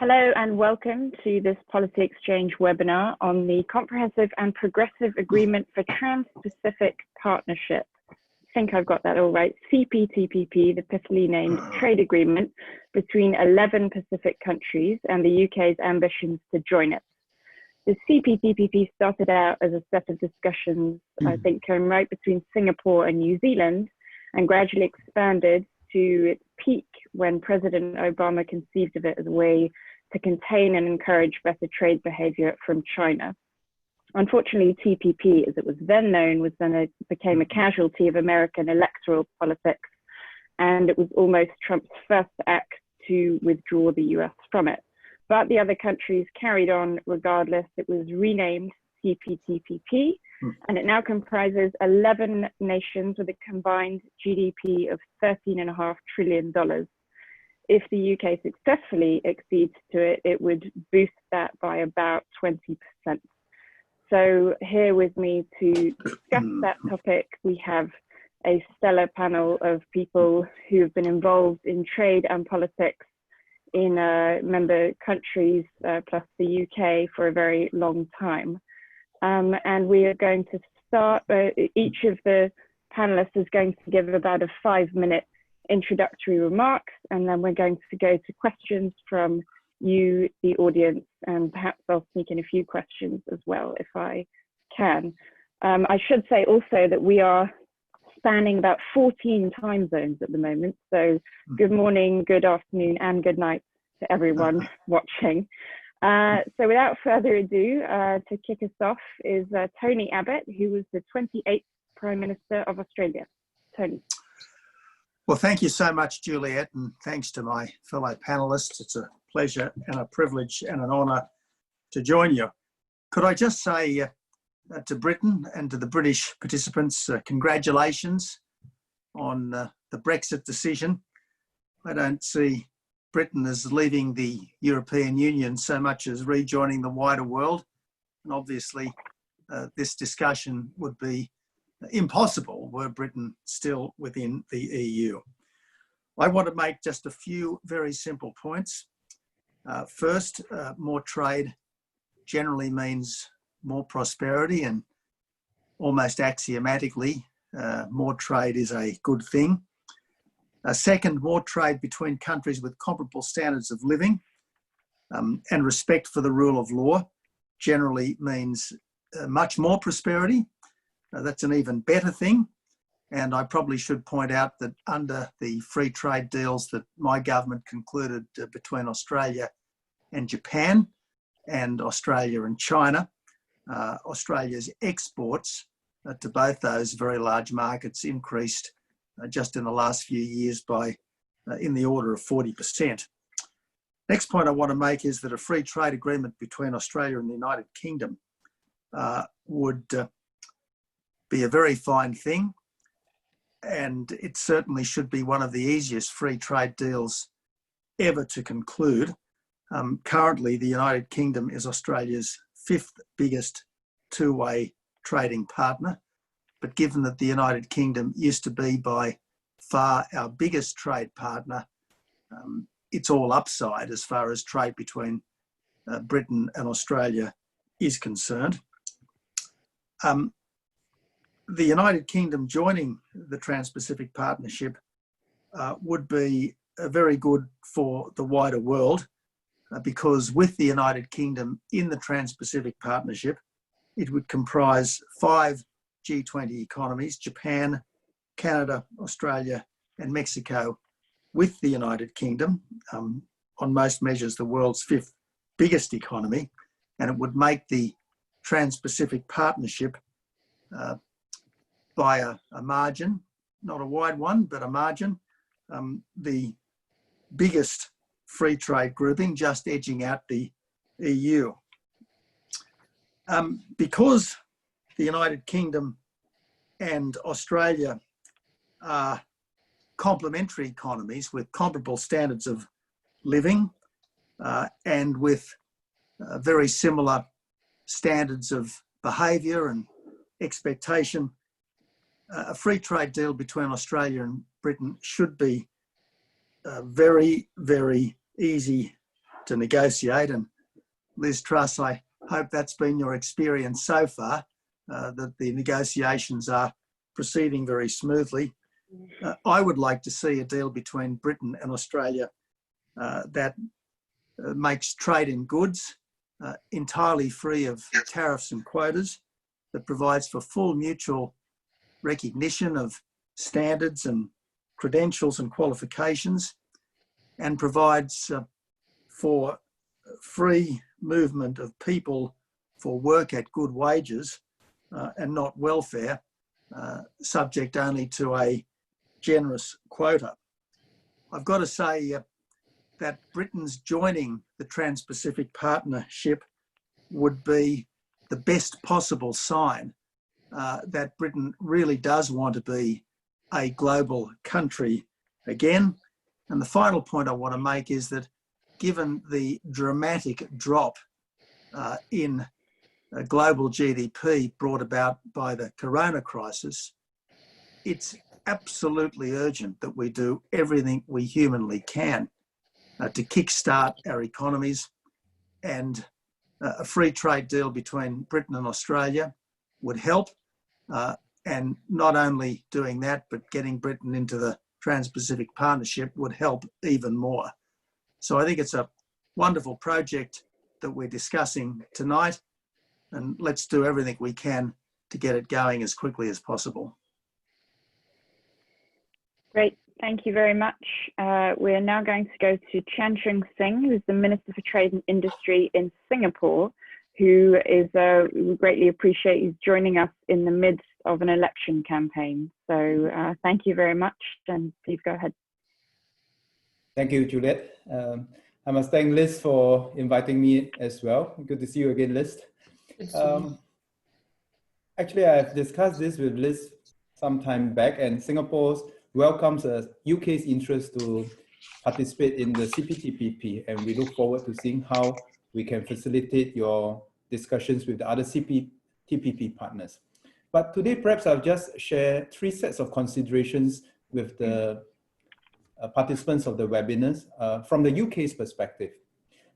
Hello and welcome to this Policy Exchange webinar on the Comprehensive and Progressive Agreement for Trans-Pacific Partnership. I think I've got that all right. CPTPP, the pithily named trade agreement between 11 Pacific countries and the UK's ambitions to join it. The CPTPP started out as a set of discussions, I think, going right between Singapore and New Zealand, and gradually expanded to its peak when President Obama conceived of it as a way to contain and encourage better trade behavior from China. Unfortunately, TPP, as it was then known, became a casualty of American electoral politics, and it was almost Trump's first act to withdraw the US from it. But the other countries carried on regardless. It was renamed CPTPP, and it now comprises 11 nations with a combined GDP of $13.5 trillion. If the UK successfully accedes to it, it would boost that by about 20%. So here with me to discuss that topic, we have a stellar panel of people who have been involved in trade and politics in member countries plus the UK for a very long time. And we are going to start, each of the panelists is going to give about a 5-minute introductory remarks, and then we're going to go to questions from you, the audience, and perhaps I'll sneak in a few questions as well if I can. I should say also that we are spanning about 14 time zones at the moment, so good morning, good afternoon, and good night to everyone watching. So without further ado, to kick us off is Tony Abbott, who was the 28th Prime Minister of Australia. Tony. Well, thank you so much, Juliet, and thanks to my fellow panellists. It's a pleasure and a privilege and an honour to join you. Could I just say to Britain and to the British participants, congratulations on the Brexit decision. I don't see Britain as leaving the European Union so much as rejoining the wider world. And obviously, this discussion would be impossible were Britain still within the EU. I want to make just a few very simple points. First, more trade generally means more prosperity, and almost axiomatically, more trade is a good thing. Second, more trade between countries with comparable standards of living and respect for the rule of law generally means much more prosperity. That's an even better thing. And I probably should point out that under the free trade deals that my government concluded between Australia and Japan and Australia and China, Australia's exports to both those very large markets increased just in the last few years by in the order of 40%. Next point I want to make is that a free trade agreement between Australia and the United Kingdom would be a very fine thing, and it certainly should be one of the easiest free trade deals ever to conclude. Currently, the United Kingdom is Australia's 5th biggest two-way trading partner, but given that the United Kingdom used to be by far our biggest trade partner, it's all upside as far as trade between Britain and Australia is concerned. The United Kingdom joining the Trans-Pacific Partnership would be very good for the wider world because with the United Kingdom in the Trans-Pacific Partnership, it would comprise 5 G20 economies: Japan, Canada, Australia, and Mexico, with the United Kingdom, on most measures the world's 5th biggest economy, and it would make the Trans-Pacific Partnership by a margin, not a wide one, but a margin, the biggest free trade grouping, just edging out the EU. Because the United Kingdom and Australia are complementary economies with comparable standards of living and with very similar standards of behaviour and expectation, a free trade deal between Australia and Britain should be very, very easy to negotiate. And Liz Truss, I hope that's been your experience so far, that the negotiations are proceeding very smoothly. I would like to see a deal between Britain and Australia that makes trade in goods entirely free of tariffs and quotas, that provides for full mutual recognition of standards and credentials and qualifications, and provides for free movement of people for work at good wages and not welfare, subject only to a generous quota. I've got to say that Britain's joining the Trans-Pacific Partnership would be the best possible sign that Britain really does want to be a global country again. And the final point I want to make is that given the dramatic drop in global GDP brought about by the corona crisis, it's absolutely urgent that we do everything we humanly can to kickstart our economies, and a free trade deal between Britain and Australia would help. And not only doing that, but getting Britain into the Trans-Pacific Partnership would help even more. So I think it's a wonderful project that we're discussing tonight, and let's do everything we can to get it going as quickly as possible. Great, thank you very much. We're now going to go to Chan Chung Sing, who's the Minister for Trade and Industry in Singapore, who is, we greatly appreciate he's joining us in the midst of an election campaign. So thank you very much, and please go ahead. Thank you, Juliet. I must thank Liz for inviting me as well. Good to see you again, Liz. Actually, I've discussed this with Liz some time back, and Singapore welcomes UK's interest to participate in the CPTPP, and we look forward to seeing how we can facilitate your discussions with the other CPTPP partners. But today, perhaps I'll just share 3 sets of considerations with the participants of the webinars from the UK's perspective.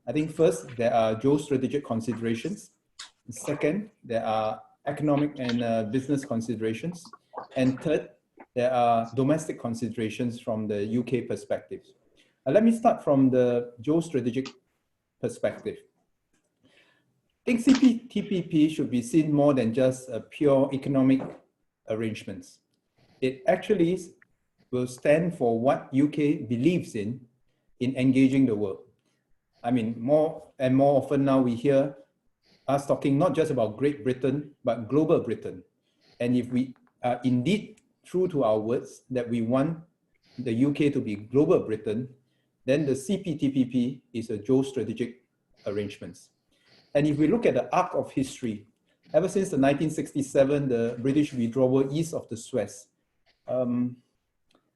I think first, there are geostrategic considerations. Second, there are economic and business considerations. And third, there are domestic considerations from the UK perspective. Let me start from the geostrategic perspective. I think CPTPP should be seen more than just a pure economic arrangements. It actually will stand for what UK believes in engaging the world. I mean, more and more often now we hear us talking not just about Great Britain, but global Britain. And if we are indeed true to our words that we want the UK to be global Britain, then the CPTPP is a geostrategic arrangements. And if we look at the arc of history, ever since the 1967, the British withdrawal east of the Suez,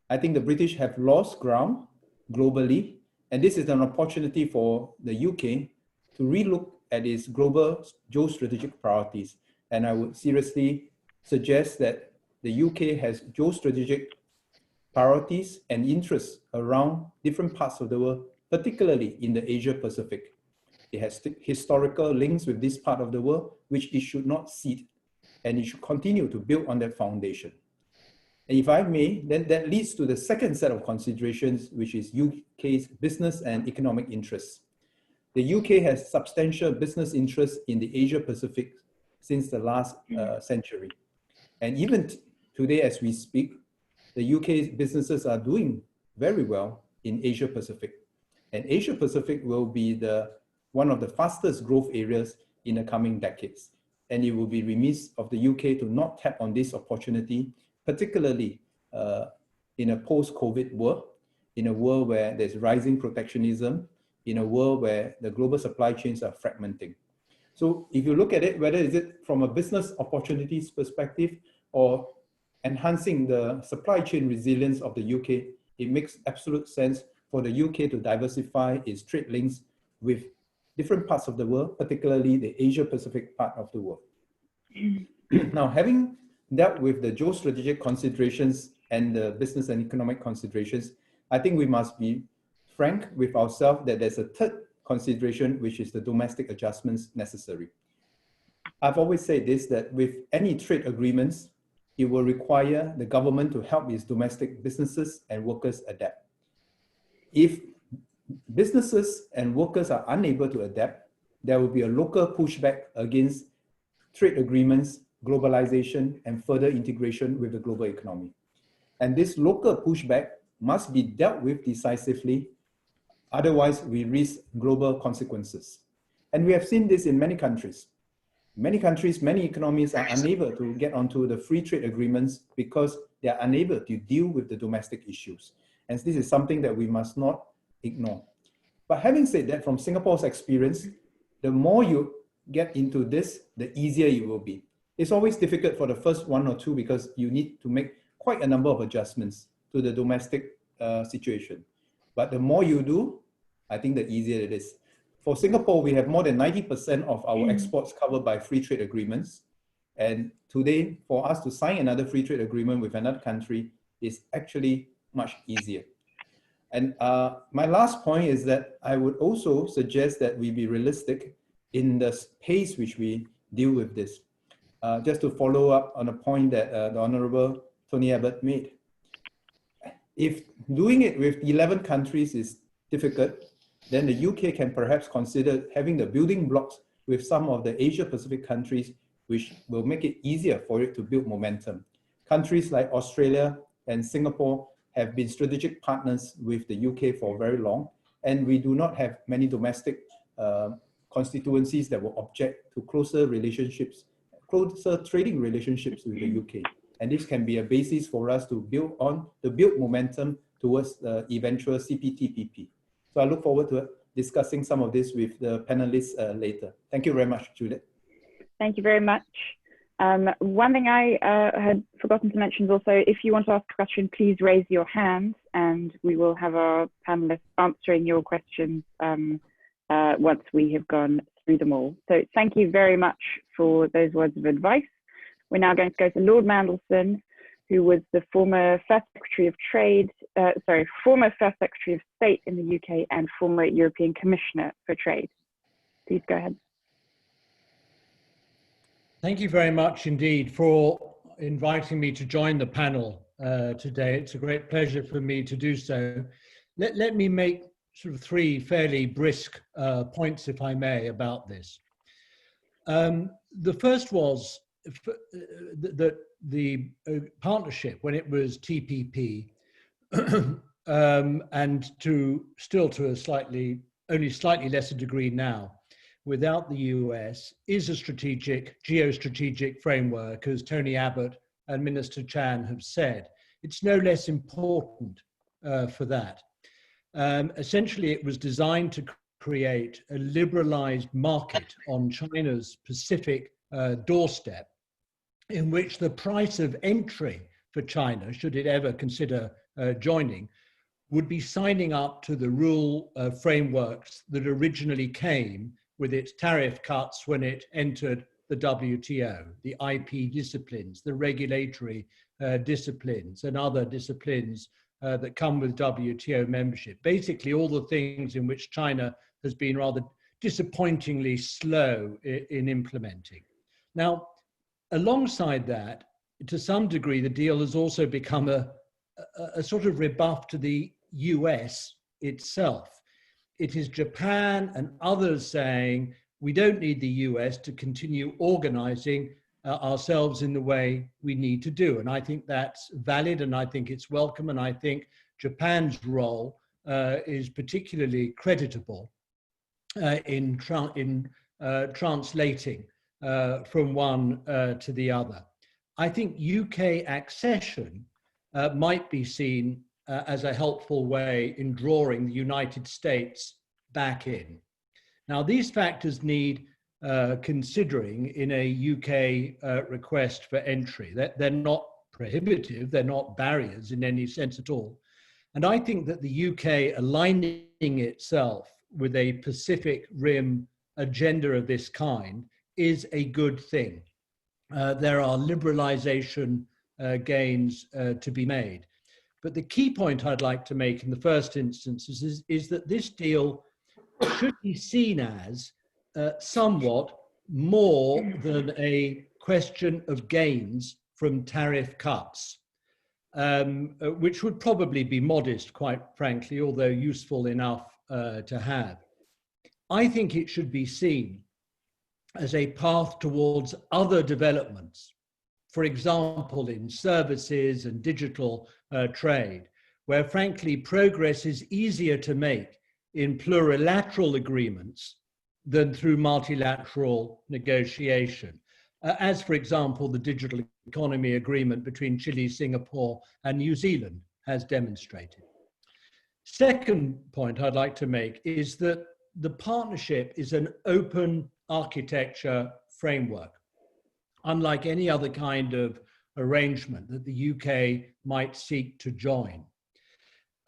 I think the British have lost ground globally, and this is an opportunity for the UK to relook at its global geostrategic priorities. And I would seriously suggest that the UK has geostrategic priorities and interests around different parts of the world, particularly in the Asia Pacific. It has historical links with this part of the world, which it should not cede, and it should continue to build on that foundation. And if I may, then that leads to the second set of considerations, which is UK's business and economic interests. The UK has substantial business interests in the Asia Pacific since the last century. And even today, as we speak, the UK's businesses are doing very well in Asia Pacific. And Asia Pacific will be one of the fastest growth areas in the coming decades. And it will be remiss of the UK to not tap on this opportunity, particularly in a post-COVID world, in a world where there's rising protectionism, in a world where the global supply chains are fragmenting. So if you look at it, whether is it from a business opportunities perspective or enhancing the supply chain resilience of the UK, it makes absolute sense for the UK to diversify its trade links with different parts of the world, particularly the Asia Pacific part of the world. Now, having dealt with the geostrategic considerations and the business and economic considerations, I think we must be frank with ourselves that there's a third consideration, which is the domestic adjustments necessary. I've always said this, that with any trade agreements, it will require the government to help its domestic businesses and workers adapt. If businesses and workers are unable to adapt, there will be a local pushback against trade agreements, globalization, and further integration with the global economy. And this local pushback must be dealt with decisively, otherwise we risk global consequences. And we have seen this in many countries. Many countries, many economies are unable to get onto the free trade agreements because they are unable to deal with the domestic issues. And this is something that we must not ignore. But having said that, from Singapore's experience, the more you get into this, the easier it will be. It's always difficult for the first one or two because you need to make quite a number of adjustments to the domestic situation. But the more you do, I think the easier it is. For Singapore, we have more than 90% of our exports covered by free trade agreements. And today, for us to sign another free trade agreement with another country is actually much easier. And my last point is that I would also suggest that we be realistic in the pace which we deal with this. Just to follow up on a point that the Honorable Tony Abbott made. If doing it with 11 countries is difficult, then the UK can perhaps consider having the building blocks with some of the Asia-Pacific countries, which will make it easier for it to build momentum. Countries like Australia and Singapore have been strategic partners with the UK for very long, and we do not have many domestic constituencies that will object to closer relationships, closer trading relationships with the UK. And this can be a basis for us to build momentum towards the eventual CPTPP. So I look forward to discussing some of this with the panelists later. Thank you very much, Juliet. Thank you very much. One thing I had forgotten to mention is also, if you want to ask a question, please raise your hand and we will have our panelists answering your questions once we have gone through them all. So thank you very much for those words of advice. We're now going to go to Lord Mandelson, who was the former First Secretary of Trade, former First Secretary of State in the UK and former European Commissioner for Trade. Please go ahead. Thank you very much indeed for inviting me to join the panel today. It's a great pleasure for me to do so. Let me make sort of three fairly brisk points, if I may, about this. The first was that the partnership, when it was TPP, and still to a only slightly lesser degree now, without the US, is a geostrategic framework, as Tony Abbott and Minister Chun have said. It's no less important for that. Essentially, it was designed to create a liberalized market on China's Pacific doorstep, in which the price of entry for China, should it ever consider joining, would be signing up to the rule frameworks that originally came with its tariff cuts when it entered the WTO, the IP disciplines, the regulatory disciplines, and other disciplines that come with WTO membership. Basically, all the things in which China has been rather disappointingly slow in implementing. Now, alongside that, to some degree, the deal has also become a sort of rebuff to the US itself. It is Japan and others saying, we don't need the US to continue organizing ourselves in the way we need to do. And I think that's valid, and I think it's welcome, and I think Japan's role is particularly creditable in translating from one to the other. I think UK accession might be seen as a helpful way in drawing the United States back in. Now, these factors need considering in a UK request for entry. They're not prohibitive, they're not barriers in any sense at all. And I think that the UK aligning itself with a Pacific Rim agenda of this kind is a good thing. There are liberalization gains to be made. But the key point I'd like to make in the first instance is that this deal should be seen as somewhat more than a question of gains from tariff cuts, which would probably be modest, quite frankly, although useful enough to have. I think it should be seen as a path towards other developments, for example, in services and digital trade, where frankly progress is easier to make in plurilateral agreements than through multilateral negotiation, as for example, the digital economy agreement between Chile, Singapore, and New Zealand has demonstrated. Second point I'd like to make is that the partnership is an open architecture framework, unlike any other kind of arrangement that the UK might seek to join.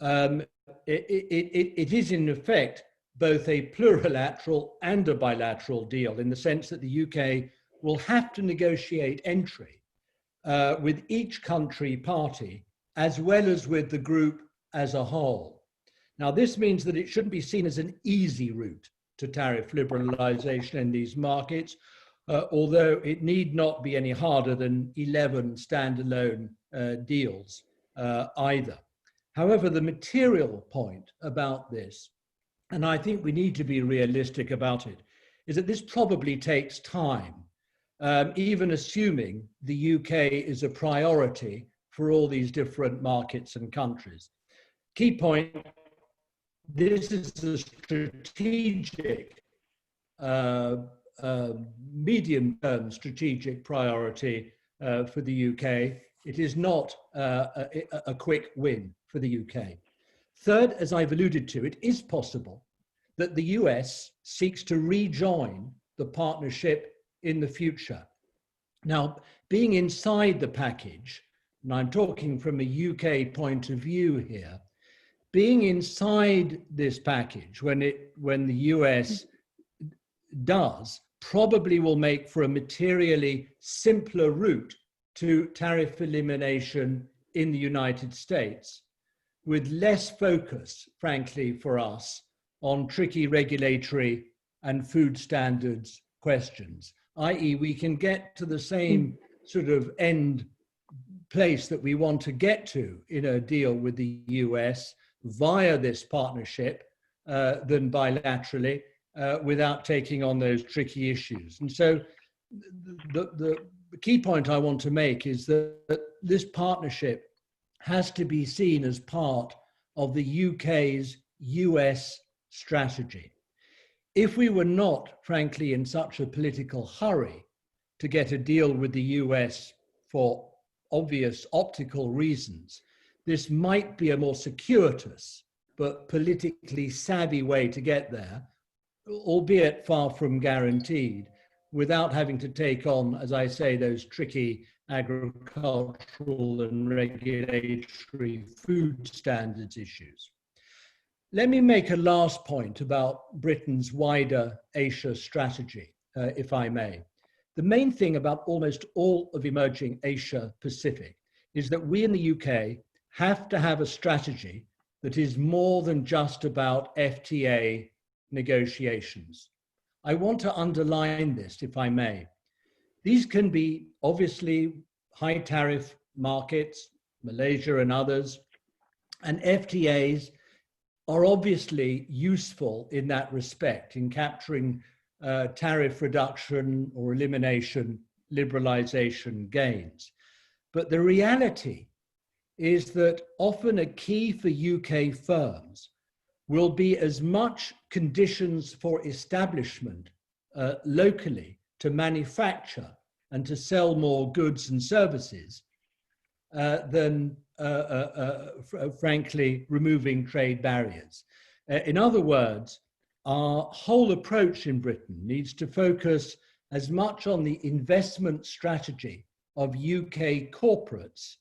It is in effect both a plurilateral and a bilateral deal, in the sense that the UK will have to negotiate entry with each country party as well as with the group as a whole. Now, this means that it shouldn't be seen as an easy route to tariff liberalization in these markets, although it need not be any harder than 11 standalone deals either. However, the material point about this, and I think we need to be realistic about it, is that this probably takes time, even assuming the UK is a priority for all these different markets and countries. Key point, this is a strategic, medium-term strategic priority for the UK. It is not a quick win for the UK. Third, as I've alluded to, it is possible that the US seeks to rejoin the partnership in the future. Now, being inside the package, and I'm talking from a UK point of view here, being inside this package when the US does probably will make for a materially simpler route to tariff elimination in the United States, with less focus, frankly, for us on tricky regulatory and food standards questions, i.e. we can get to the same sort of end place that we want to get to in a deal with the US via this partnership than bilaterally without taking on those tricky issues. And so the key point I want to make is that this partnership has to be seen as part of the UK's US strategy. If we were not, frankly, in such a political hurry to get a deal with the US for obvious optical reasons, this might be a more circuitous but politically savvy way to get there, albeit far from guaranteed, without having to take on, as I say, those tricky agricultural and regulatory food standards issues. Let me make a last point about Britain's wider Asia strategy, if I may. The main thing about almost all of emerging Asia Pacific is that we in the UK have to have a strategy that is more than just about FTA negotiations. I want to underline this, if I may. These can be obviously high tariff markets, Malaysia and others, and FTAs are obviously useful in that respect, in capturing tariff reduction or elimination, liberalization gains. But the reality is that often a key for UK firms will be as much conditions for establishment locally to manufacture and to sell more goods and services than frankly removing trade barriers. In other words, our whole approach in Britain needs to focus as much on the investment strategy of UK corporates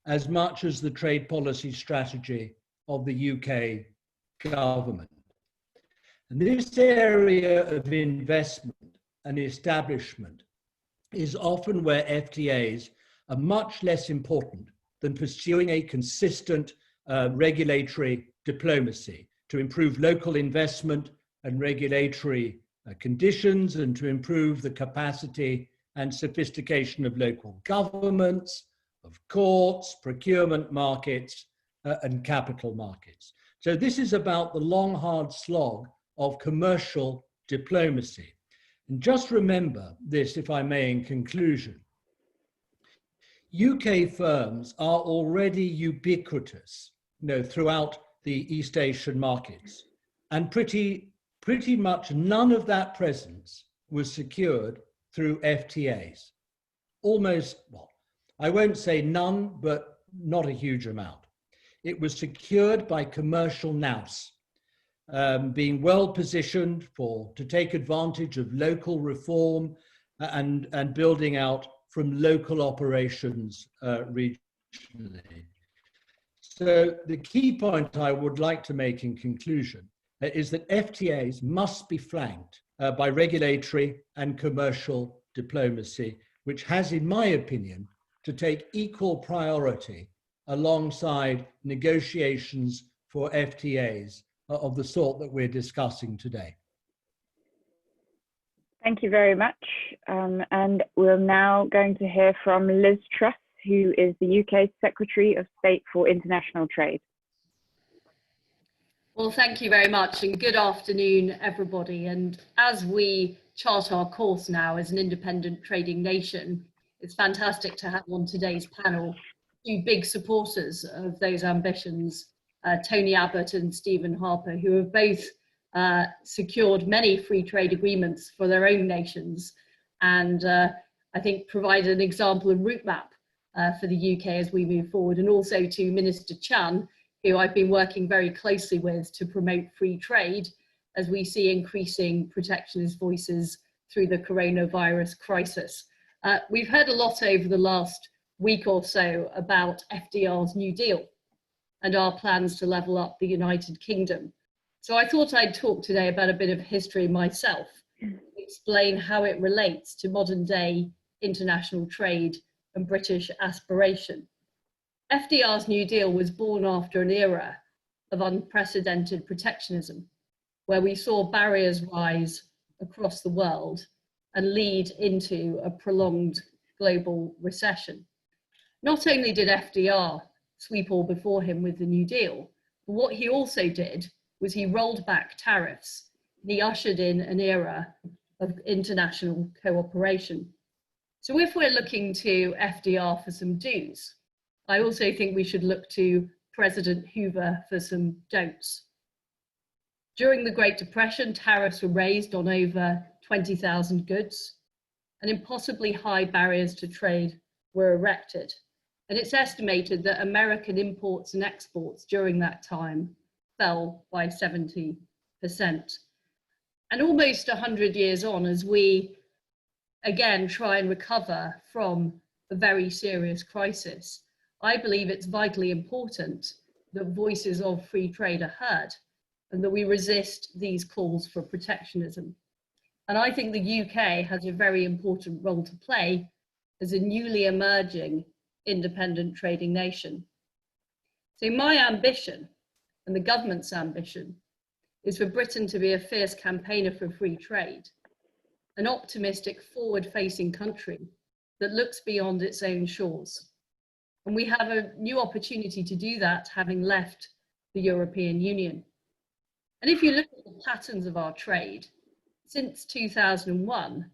as much as the trade policy strategy of the UK government. And this area of investment and establishment is often where FTAs are much less important than pursuing a consistent regulatory diplomacy to improve local investment and regulatory conditions, and to improve the capacity and sophistication of local governments, of courts, procurement markets, and capital markets. So this is about the long, hard slog of commercial diplomacy. And just remember this, if I may, in conclusion. UK firms are already ubiquitous, throughout the East Asian markets, and pretty much none of that presence was secured through FTAs. Almost, well, I won't say none, but not a huge amount. It was secured by commercial nous, being well positioned to take advantage of local reform and building out from local operations regionally. So the key point I would like to make in conclusion is that FTAs must be flanked by regulatory and commercial diplomacy, which has, in my opinion, to take equal priority alongside negotiations for FTAs of the sort that we're discussing today. Thank you very much. And we're now going to hear from Liz Truss, who is the UK Secretary of State for International Trade. Well, thank you very much, and good afternoon, everybody. And as we chart our course now as an independent trading nation, it's fantastic to have on today's panel two big supporters of those ambitions, Tony Abbott and Stephen Harper, who have both secured many free trade agreements for their own nations, and I think provide an example and route map for the UK as we move forward, and also to Minister Chun, who I've been working very closely with to promote free trade as we see increasing protectionist voices through the coronavirus crisis. We've heard a lot over the last week or so about FDR's New Deal and our plans to level up the United Kingdom. So I thought I'd talk today about a bit of history myself, explain how it relates to modern day international trade and British aspiration. FDR's New Deal was born after an era of unprecedented protectionism, where we saw barriers rise across the world and lead into a prolonged global recession. Not only did FDR sweep all before him with the New Deal, but what he also did was he rolled back tariffs. He ushered in an era of international cooperation. So if we're looking to FDR for some do's, I also think we should look to President Hoover for some don'ts. During the Great Depression, tariffs were raised on over 20,000 goods, and impossibly high barriers to trade were erected. And it's estimated that American imports and exports during that time fell by 70%. And almost 100 years on, as we again try and recover from a very serious crisis, I believe it's vitally important that voices of free trade are heard and that we resist these calls for protectionism. And I think the UK has a very important role to play as a newly emerging independent trading nation. So my ambition, and the government's ambition, is for Britain to be a fierce campaigner for free trade, an optimistic, forward-facing country that looks beyond its own shores. And we have a new opportunity to do that, having left the European Union. And if you look at the patterns of our trade, since 2001,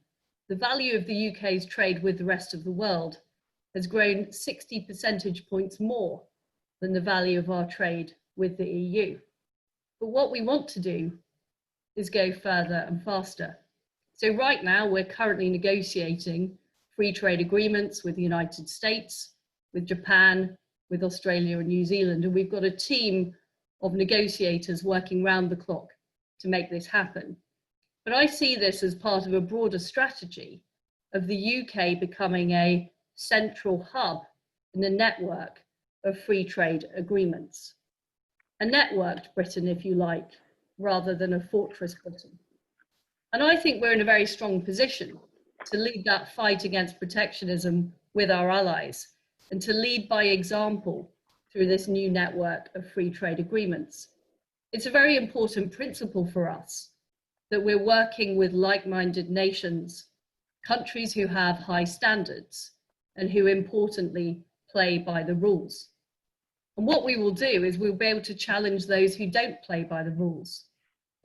the value of the UK's trade with the rest of the world has grown 60 percentage points more than the value of our trade with the EU. But what we want to do is go further and faster. So right now, we're currently negotiating free trade agreements with the United States, with Japan, with Australia and New Zealand. And we've got a team of negotiators working round the clock to make this happen. But I see this as part of a broader strategy of the UK becoming a central hub in a network of free trade agreements. A networked Britain, if you like, rather than a fortress Britain. And I think we're in a very strong position to lead that fight against protectionism with our allies and to lead by example through this new network of free trade agreements. It's a very important principle for us that we're working with like-minded nations, countries who have high standards and who importantly play by the rules. And what we will do is we'll be able to challenge those who don't play by the rules,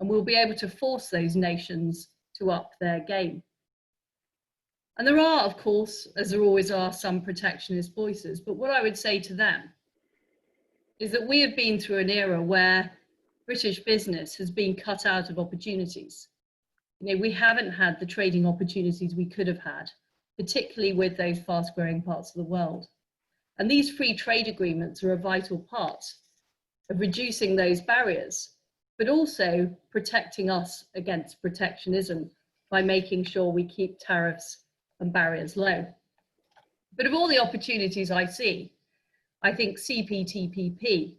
and we'll be able to force those nations to up their game. And there are, of course, as there always are, some protectionist voices, but what I would say to them is that we have been through an era where British business has been cut out of opportunities. You know, we haven't had the trading opportunities we could have had, particularly with those fast-growing parts of the world. And these free trade agreements are a vital part of reducing those barriers, but also protecting us against protectionism by making sure we keep tariffs and barriers low. But of all the opportunities I see, I think CPTPP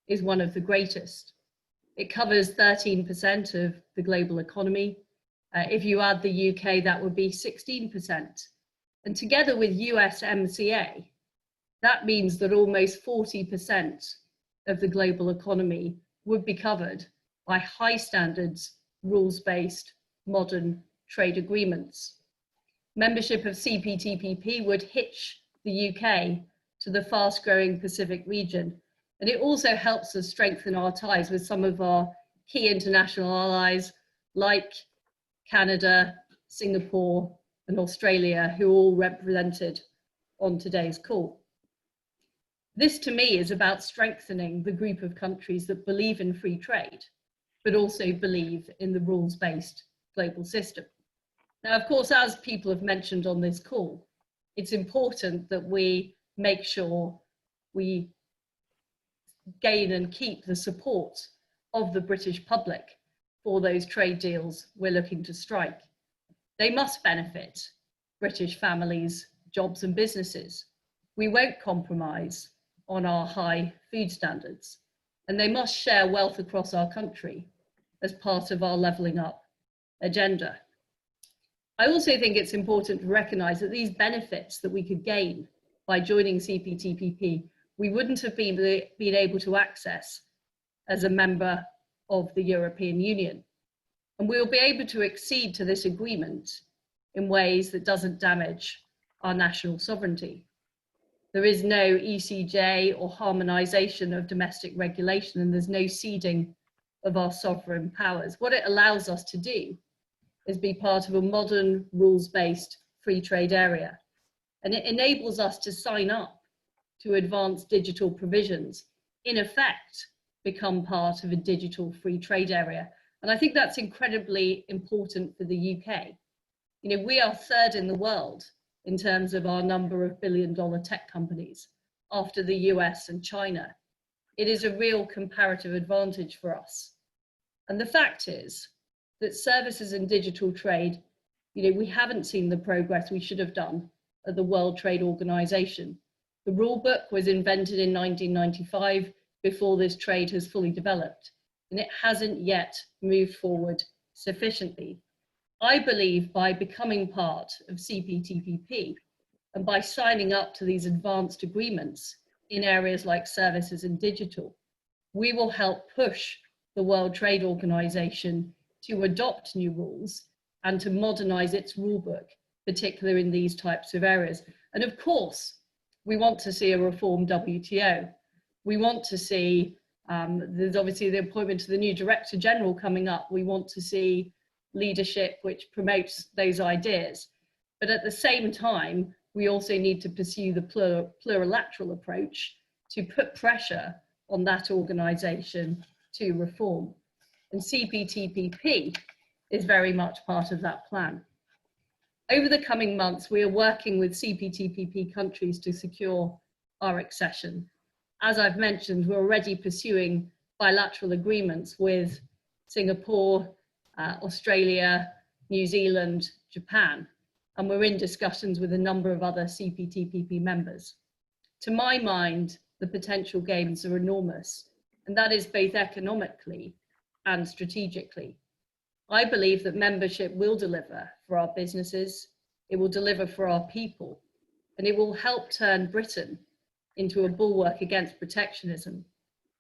is one of the greatest. It covers 13% of the global economy. If you add the UK, that would be 16%. And together with USMCA, that means that almost 40% of the global economy would be covered by high standards, rules-based, modern trade agreements. Membership of CPTPP would hitch the UK to the fast-growing Pacific region, and it also helps us strengthen our ties with some of our key international allies like Canada, Singapore, and Australia, who are all represented on today's call. This, to me, is about strengthening the group of countries that believe in free trade, but also believe in the rules-based global system. Now, of course, as people have mentioned on this call, it's important that we make sure we gain and keep the support of the British public for those trade deals we're looking to strike. They must benefit British families, jobs and businesses. We won't compromise on our high food standards, and they must share wealth across our country as part of our levelling up agenda. I also think it's important to recognise that these benefits that we could gain by joining CPTPP, we wouldn't have been able to access as a member of the European Union. And we'll be able to accede to this agreement in ways that doesn't damage our national sovereignty. There is no ECJ or harmonisation of domestic regulation, and there's no ceding of our sovereign powers. What it allows us to do is be part of a modern rules-based free trade area. And it enables us to sign up to advanced digital provisions, in effect, become part of a digital free trade area. And I think that's incredibly important for the UK. You know, we are third in the world in terms of our number of billion-dollar tech companies after the US and China. It is a real comparative advantage for us. And the fact is that services and digital trade, you know, we haven't seen the progress we should have done at the World Trade Organization. The rule book was invented in 1995 before this trade has fully developed, and it hasn't yet moved forward sufficiently. I believe by becoming part of CPTPP and by signing up to these advanced agreements in areas like services and digital, we will help push the World Trade Organization to adopt new rules and to modernize its rulebook, particularly in these types of areas. And of course, we want to see a reformed WTO. We want to see, there's obviously the appointment to the new Director General coming up. We want to see leadership which promotes those ideas. But at the same time, we also need to pursue the plurilateral approach to put pressure on that organization to reform. And CPTPP is very much part of that plan. Over the coming months, we are working with CPTPP countries to secure our accession. As I've mentioned, we're already pursuing bilateral agreements with Singapore, Australia, New Zealand, Japan, and we're in discussions with a number of other CPTPP members. To my mind, the potential gains are enormous, and that is both economically and strategically. I believe that membership will deliver for our businesses, it will deliver for our people, and it will help turn Britain into a bulwark against protectionism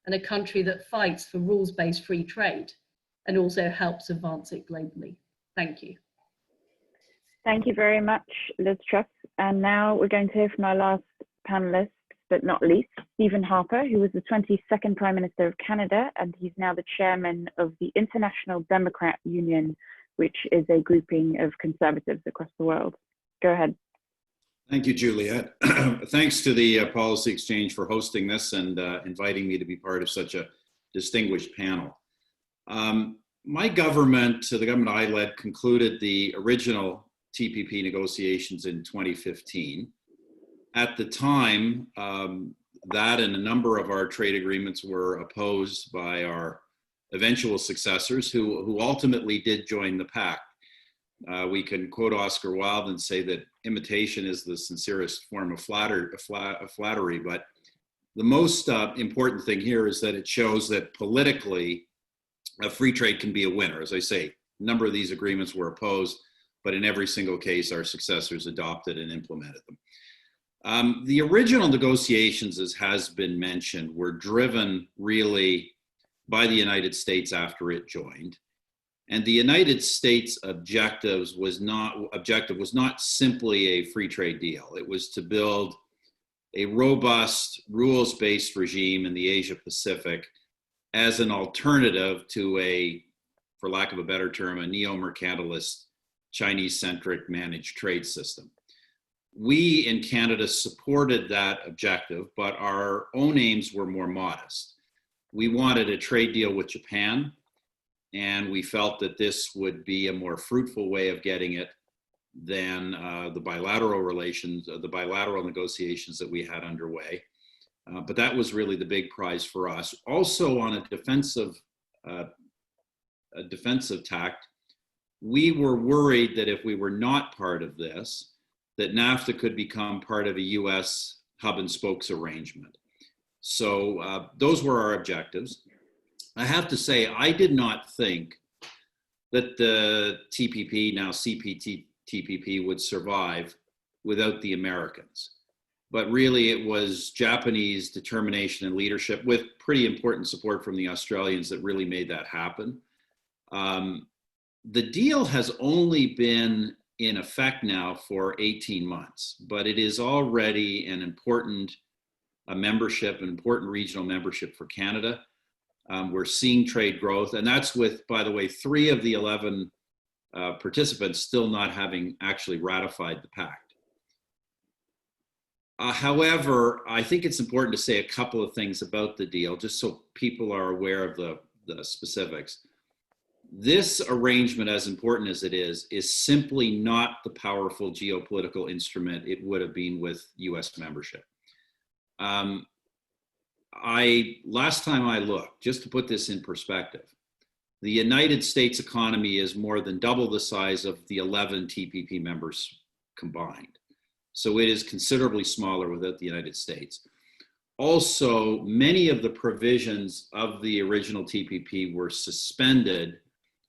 and a country that fights for rules-based free trade, and also helps advance it globally. Thank you. Thank you very much, Liz Truss. And now we're going to hear from our last panelist, but not least, Stephen Harper, who was the 22nd Prime Minister of Canada, and he's now the chairman of the International Democrat Union, which is a grouping of conservatives across the world. Go ahead. Thank you, Juliet. Thanks to the Policy Exchange for hosting this and inviting me to be part of such a distinguished panel. My government, the government I led, concluded the original TPP negotiations in 2015. At the time, that and a number of our trade agreements were opposed by our eventual successors who ultimately did join the pact. We can quote Oscar Wilde and say that imitation is the sincerest form of flattery, but the most important thing here is that it shows that politically, free trade can be a winner. As I say, a number of these agreements were opposed, but in every single case, our successors adopted and implemented them. The original negotiations, as has been mentioned, were driven really by the United States after it joined. And the United States objective was not simply a free trade deal. It was to build a robust, rules-based regime in the Asia Pacific as an alternative to a, for lack of a better term, a neo-mercantilist, Chinese-centric managed trade system. We in Canada supported that objective, but our own aims were more modest. We wanted a trade deal with Japan, and we felt that this would be a more fruitful way of getting it than the bilateral relations, the bilateral negotiations that we had underway. But that was really the big prize for us. Also, on a defensive tact, we were worried that if we were not part of this, that NAFTA could become part of a US hub and spokes arrangement. So those were our objectives. I have to say, I did not think that the TPP, now CPTPP, would survive without the Americans. But really it was Japanese determination and leadership with pretty important support from the Australians that really made that happen. The deal has only been in effect now for 18 months, but it is already an important membership, an important regional membership for Canada. We're seeing trade growth, and that's with, by the way, 3 of the 11 participants still not having actually ratified the pact. However, I think it's important to say a couple of things about the deal, just so people are aware of the specifics. This arrangement, as important as it is simply not the powerful geopolitical instrument it would have been with US membership. Last time I looked, just to put this in perspective, the United States economy is more than double the size of the 11 TPP members combined. So it is considerably smaller without the United States. Also, many of the provisions of the original TPP were suspended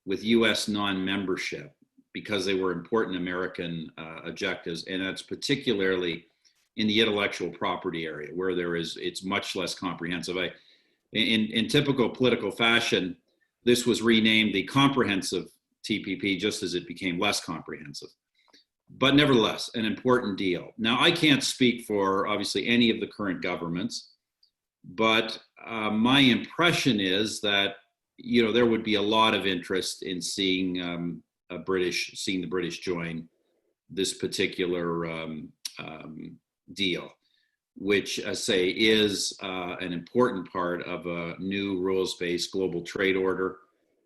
with US non-membership because they were important American objectives, and that's particularly in the intellectual property area, where it's much less comprehensive. In typical political fashion, this was renamed the Comprehensive TPP just as it became less comprehensive. But nevertheless, an important deal. Now, I can't speak for, obviously, any of the current governments, but my impression is that there would be a lot of interest in seeing the British join this particular deal, which, I say, is an important part of a new rules-based global trade order,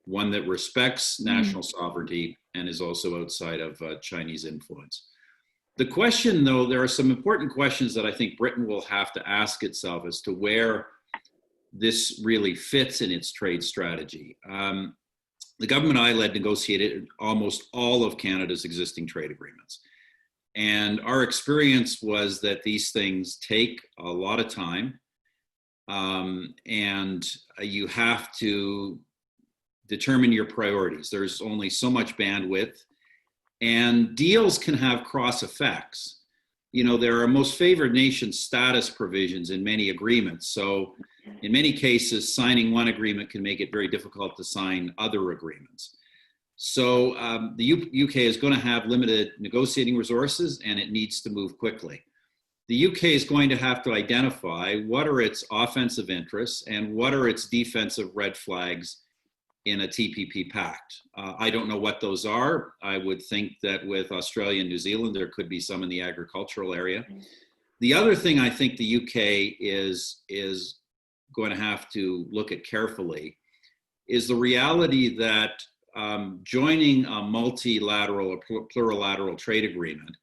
one that respects national sovereignty and is also outside of Chinese influence. The question, though, there are some important questions that I think Britain will have to ask itself as to where this really fits in its trade strategy. The government I led negotiated almost all of Canada's existing trade agreements. And our experience was that these things take a lot of time, and you have to determine your priorities. There's only so much bandwidth, and deals can have cross effects. There are most favored nation status provisions in many agreements. So in many cases, signing one agreement can make it very difficult to sign other agreements. So the UK is going to have limited negotiating resources, and it needs to move quickly. The UK is going to have to identify what are its offensive interests and what are its defensive red flags in a TPP pact. I don't know what those are. I would think that with Australia and New Zealand, there could be some in the agricultural area. The other thing I think the UK is going to have to look at carefully is the reality that joining a multilateral or plurilateral trade agreement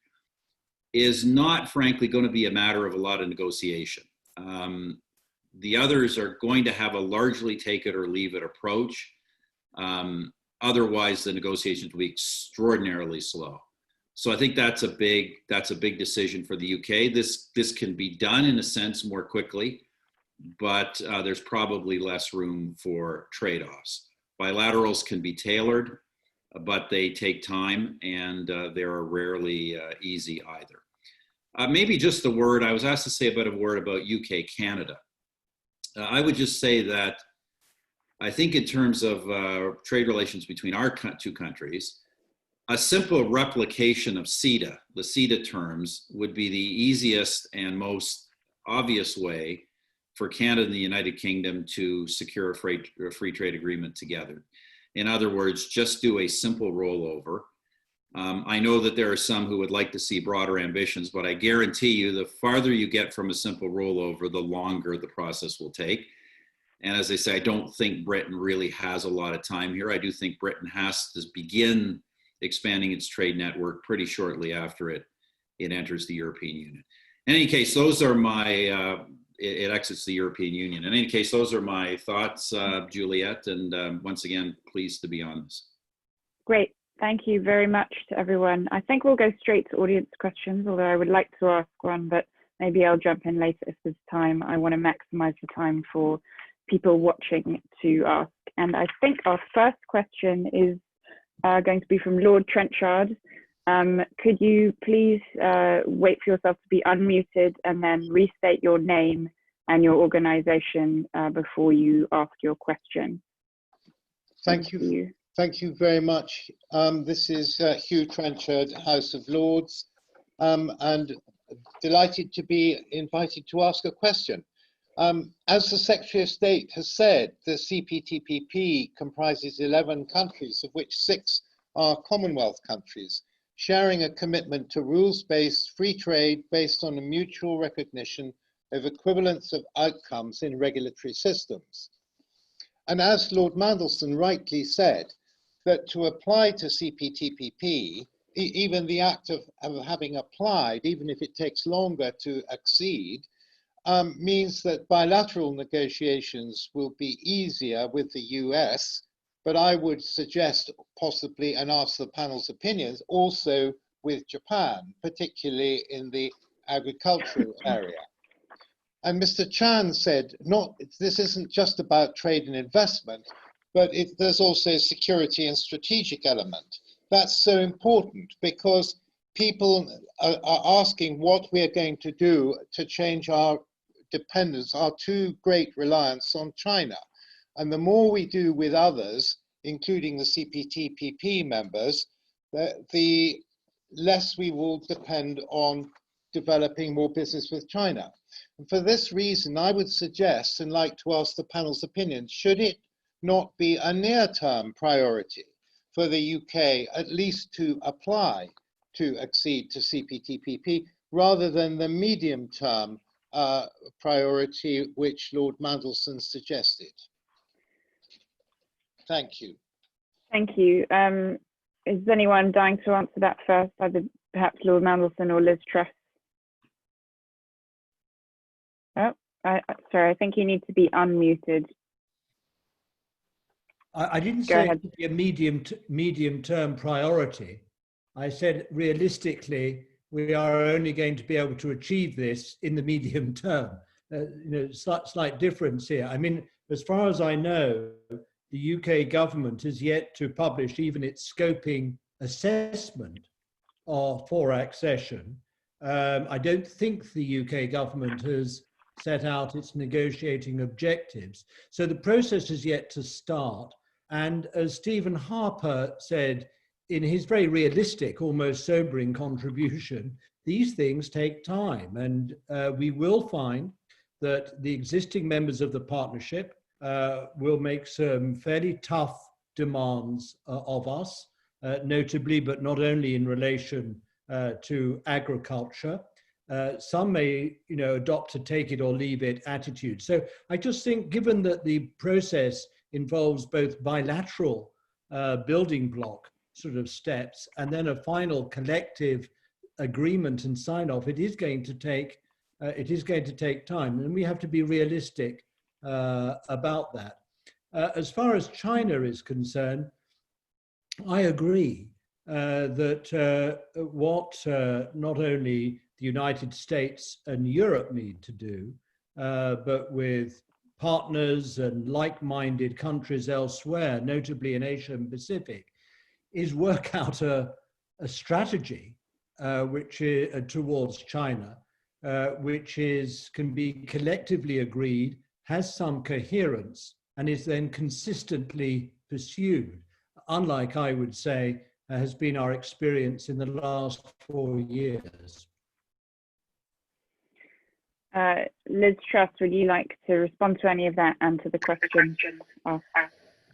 is not, frankly, going to be a matter of a lot of negotiation. The others are going to have a largely take it or leave it approach. Otherwise, the negotiations will be extraordinarily slow. So I think that's a big decision for the UK. This can be done in a sense more quickly, but there's probably less room for trade-offs. Bilaterals can be tailored, but they take time, and they are rarely easy either. Maybe just a word, I was asked to say a word about UK-Canada. I would just say that I think in terms of trade relations between our two countries, a simple replication of CETA, the CETA terms, would be the easiest and most obvious way for Canada and the United Kingdom to secure a free trade agreement together. In other words, just do a simple rollover. I know that there are some who would like to see broader ambitions, but I guarantee you the farther you get from a simple rollover, the longer the process will take. And as I say, I don't think Britain really has a lot of time here. I do think Britain has to begin expanding its trade network pretty shortly after it enters the European Union. In any case, those are my, it exits the European Union. In any case, those are my thoughts, Juliet, and once again, pleased to be on this. Great. Thank you very much to everyone. I think we'll go straight to audience questions, although I would like to ask one, but maybe I'll jump in later if there's time. I want to maximize the time for people watching to ask. And I think our first question is going to be from Lord Trenchard. Could you please wait for yourself to be unmuted and then restate your name and your organization before you ask your question? Thank you. Thank you very much. This is Hugh Trenchard, House of Lords, and delighted to be invited to ask a question. As the Secretary of State has said, the CPTPP comprises 11 countries, of which 6 are Commonwealth countries, sharing a commitment to rules-based free trade based on a mutual recognition of equivalence of outcomes in regulatory systems. And as Lord Mandelson rightly said, that to apply to CPTPP, even the act of having applied, even if it takes longer to accede, means that bilateral negotiations will be easier with the US, but I would suggest possibly, and ask the panel's opinions, also with Japan, particularly in the agricultural area. And Mr. Chan said, this isn't just about trade and investment, but there's also a security and strategic element. That's so important because people are asking what we're going to do to change our dependence, our too great reliance on China. And the more we do with others, including the CPTPP members, the less we will depend on developing more business with China. And for this reason, I would suggest and like to ask the panel's opinion, should it not be a near-term priority for the UK at least to apply to accede to CPTPP rather than the medium-term priority which Lord Mandelson suggested? Thank you. Thank you. Is anyone dying to answer that first, either perhaps Lord Mandelson or Liz Truss? Oh, sorry, I think you need to be unmuted. I didn't say it would be a medium-term priority. I said realistically, we are only going to be able to achieve this in the medium term. Slight difference here. I mean, as far as I know, the UK government has yet to publish even its scoping assessment for accession. I don't think the UK government has set out its negotiating objectives. So the process is yet to start. And as Stephen Harper said in his very realistic, almost sobering contribution, these things take time. And we will find that the existing members of the partnership will make some fairly tough demands of us, notably, but not only in relation to agriculture. Some may, adopt a take it or leave it attitude. So I just think, given that the process involves both bilateral building block sort of steps and then a final collective agreement and sign off, it is going to take time, and we have to be realistic about that. As far as China is concerned, I agree that what not only the United States and Europe need to do, but with partners and like-minded countries elsewhere, notably in Asia and Pacific, is work out a strategy which is, towards China, which can be collectively agreed, has some coherence, and is then consistently pursued, unlike, I would say, has been our experience in the last 4 years. Liz Truss, would you like to respond to any of that and to the question asked?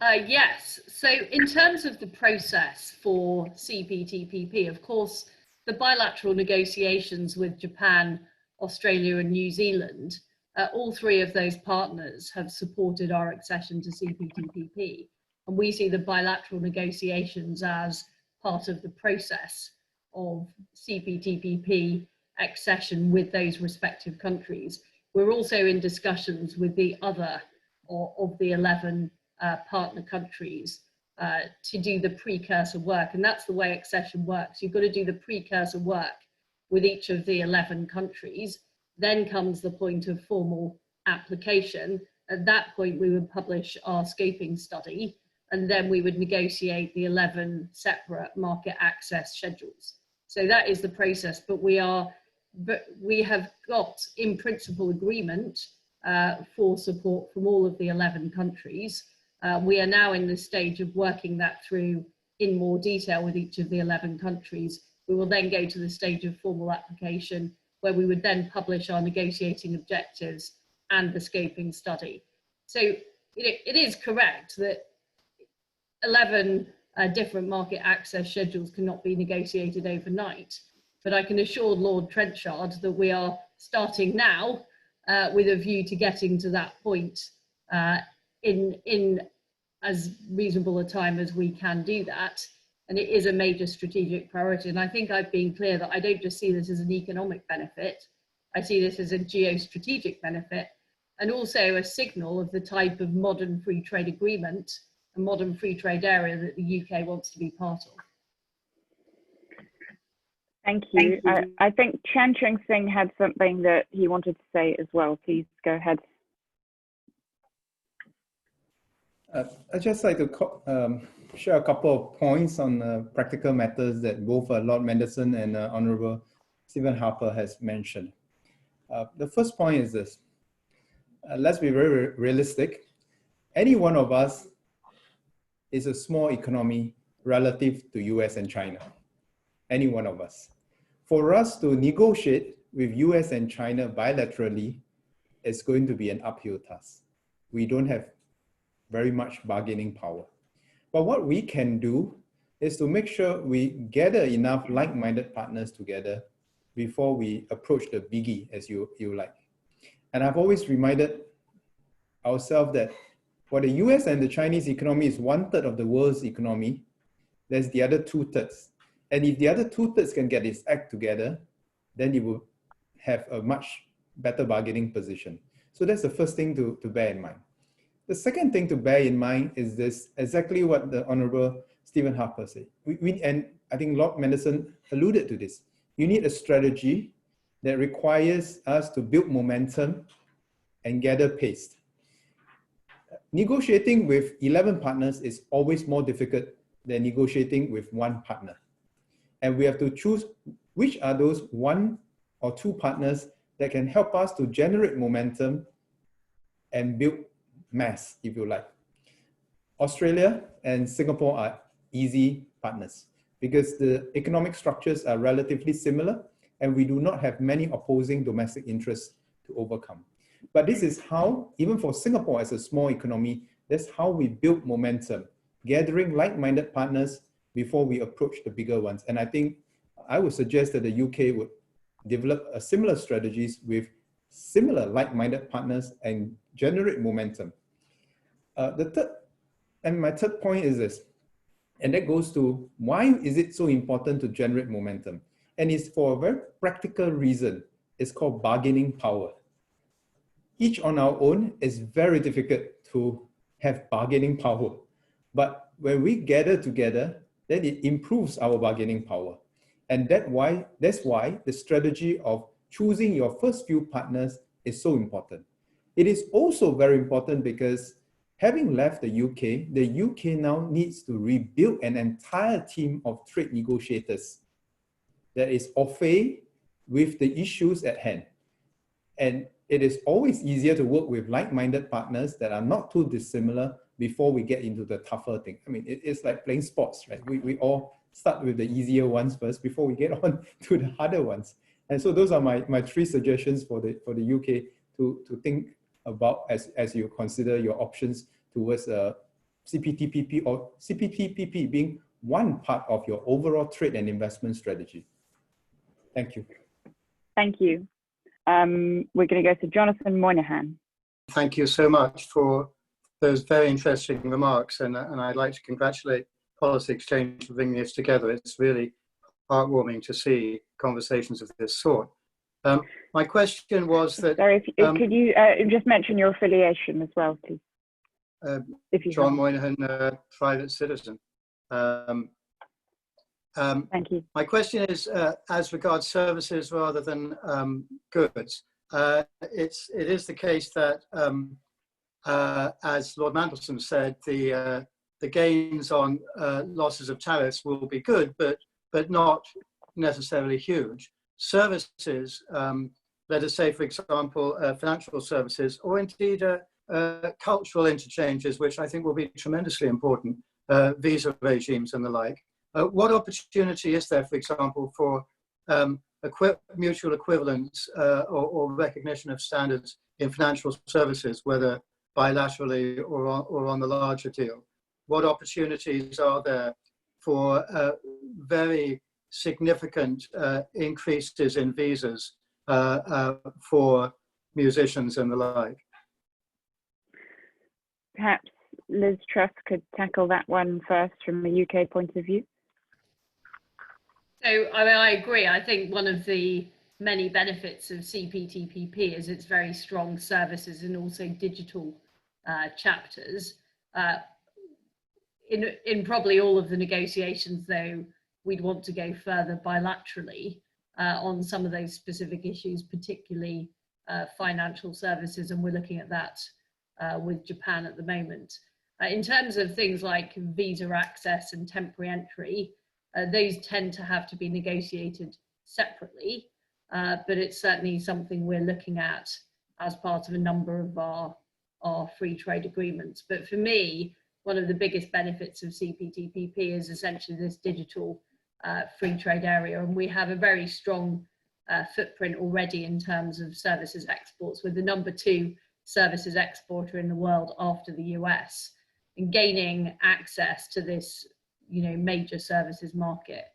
Yes. So in terms of the process for CPTPP, of course, the bilateral negotiations with Japan, Australia and New Zealand, all three of those partners have supported our accession to CPTPP. And we see the bilateral negotiations as part of the process of CPTPP accession with those respective countries. We're also in discussions with the other of the 11 partner countries to do the precursor work. And that's the way accession works. You've got to do the precursor work with each of the 11 countries. Then comes the point of formal application. At that point, we would publish our scoping study, and then we would negotiate the 11 separate market access schedules. So that is the process, but we have got in principle agreement for support from all of the 11 countries. We are now in the stage of working that through in more detail with each of the 11 countries. We will then go to the stage of formal application, where we would then publish our negotiating objectives and the scoping study. So it is correct that 11 different market access schedules cannot be negotiated overnight, but I can assure Lord Trenchard that we are starting now with a view to getting to that point in as reasonable a time as we can do that. And it is a major strategic priority. And I think I've been clear that I don't just see this as an economic benefit, I see this as a geostrategic benefit, and also a signal of the type of modern free trade agreement, a modern free trade area that the UK wants to be part of. Thank you. I think Chan Chung Singh had something that he wanted to say as well. Please go ahead. I'd just like to share a couple of points on practical matters that both Lord Mandelson and Honourable Stephen Harper has mentioned. The first point is this. Let's be very realistic. Any one of us is a small economy relative to US and China. Any one of us. For us to negotiate with US and China bilaterally is going to be an uphill task. We don't have very much bargaining power. But what we can do is to make sure we gather enough like-minded partners together before we approach the biggie, as you like. And I've always reminded ourselves that while the US and the Chinese economy is 1/3 of the world's economy, there's the other 2/3. And if the other 2/3 can get its act together, then it will have a much better bargaining position. So that's the first thing to bear in mind. The second thing to bear in mind is this, exactly what the Honourable Stephen Harper said. And I think Lord Mandelson alluded to this. You need a strategy that requires us to build momentum and gather pace. Negotiating with 11 partners is always more difficult than negotiating with one partner. And we have to choose which are those 1 or 2 partners that can help us to generate momentum and build mass, if you like. Australia and Singapore are easy partners because the economic structures are relatively similar and we do not have many opposing domestic interests to overcome. But this is how, even for Singapore as a small economy, that's how we build momentum, gathering like-minded partners before we approach the bigger ones. And I think I would suggest that the UK would develop a similar strategies with similar like-minded partners and generate momentum. My third point is this, and that goes to why is it so important to generate momentum? And it's for a very practical reason. It's called bargaining power. Each on our own is very difficult to have bargaining power. But when we gather together, then it improves our bargaining power. And that's why the strategy of choosing your first few partners is so important. It is also very important because having left the UK now needs to rebuild an entire team of trade negotiators that is au fait with the issues at hand. And it is always easier to work with like-minded partners that are not too dissimilar before we get into the tougher thing. I mean, it's like playing sports, right? We all start with the easier ones first before we get on to the harder ones. And so those are my three suggestions for the UK to think about as you consider your options towards CPTPP, or CPTPP being one part of your overall trade and investment strategy. Thank you. Thank you. We're going to go to Jonathan Moynihan. Thank you so much for those very interesting remarks, and I'd like to congratulate Policy Exchange for bringing this together. It's really heartwarming to see conversations of this sort. My question was that... Sorry, could you just mention your affiliation as well, please? If you John Moynihan, private citizen. Thank you. My question is as regards services rather than goods. It is the case that, as Lord Mandelson said, the gains on losses of tariffs will be good, but not necessarily huge. Services, let us say, for example, financial services, or indeed cultural interchanges, which I think will be tremendously important, visa regimes and the like. What opportunity is there, for example, for mutual equivalence or recognition of standards in financial services, whether bilaterally or on the larger deal? What opportunities are there for very significant increases in visas for musicians and the like? Perhaps Liz Truss could tackle that one first from a UK point of view. So, I mean, I agree. I think one of the many benefits of CPTPP is its very strong services and also digital chapters. In probably all of the negotiations, though, we'd want to go further bilaterally on some of those specific issues, particularly financial services, and we're looking at that with Japan at the moment. In terms of things like visa access and temporary entry, those tend to have to be negotiated separately, but it's certainly something we're looking at as part of a number of our free trade agreements. But for me, one of the biggest benefits of CPTPP is essentially this digital free trade area, and we have a very strong footprint already in terms of services exports. We're the #2 services exporter in the world after the US, and gaining access to this major services market,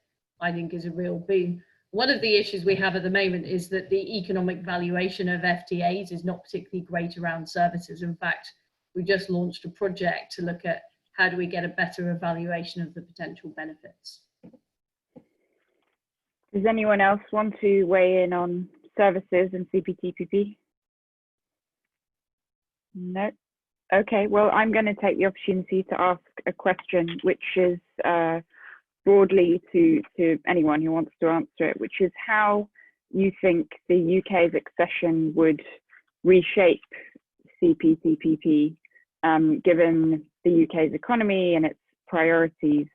I think, is a real boon. One of the issues we have at the moment is that the economic valuation of FTAs is not particularly great around services. In fact, we just launched a project to look at how do we get a better evaluation of the potential benefits. Does anyone else want to weigh in on services and CPTPP? No. Okay, well, I'm going to take the opportunity to ask a question, which is broadly to anyone who wants to answer it, which is how you think the UK's accession would reshape CPTPP, given the UK's economy and its priorities,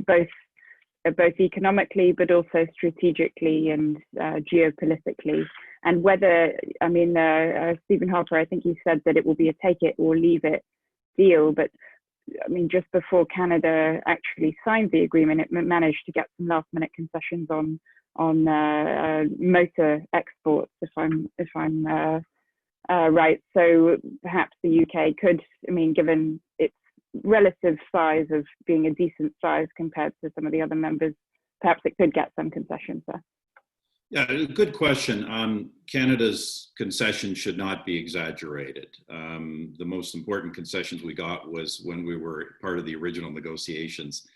both economically, but also strategically and geopolitically. and whether, I mean, Stephen Harper, I think he said that it will be a take it or leave it deal, but I mean, just before Canada actually signed the agreement, it managed to get some last minute concessions on motor exports, if I'm right. So perhaps the UK could, I mean, given its relative size of being a decent size compared to some of the other members, perhaps it could get some concessions there. Yeah, good question. Canada's concession should not be exaggerated. The most important concessions we got was when we were part of the original negotiations.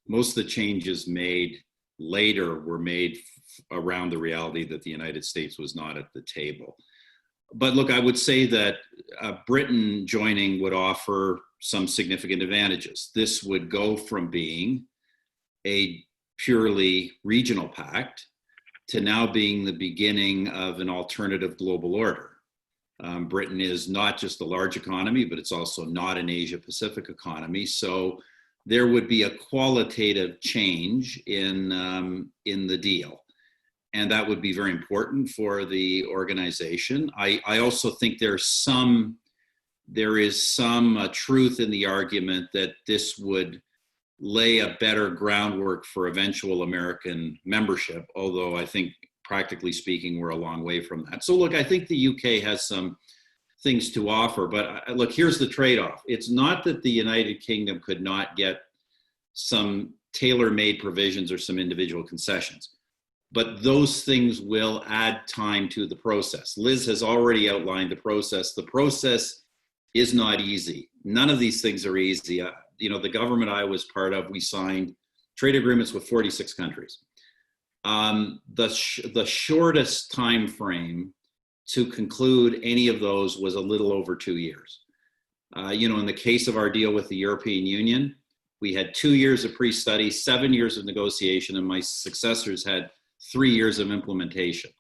Most of the changes made later were made around the reality that the United States was not at the table. But look, I would say that Britain joining would offer some significant advantages. This would go from being a purely regional pact to now being the beginning of an alternative global order. Britain is not just a large economy, but it's also not an Asia-Pacific economy. So there would be a qualitative change in the deal. And that would be very important for the organization. I also think there is some truth in the argument that this would lay a better groundwork for eventual American membership, although I think practically speaking, we're a long way from that. So look, I think the UK has some things to offer, but look, here's the trade-off. It's not that the United Kingdom could not get some tailor-made provisions or some individual concessions, but those things will add time to the process. Liz has already outlined the process. The process is not easy. None of these things are easy. The government I was part of, we signed trade agreements with 46 countries. The shortest time frame to conclude any of those was a little over 2 years. In the case of our deal with the European Union, we had 2 years of pre-study, 7 years of negotiation, and my successors had 3 years of implementation.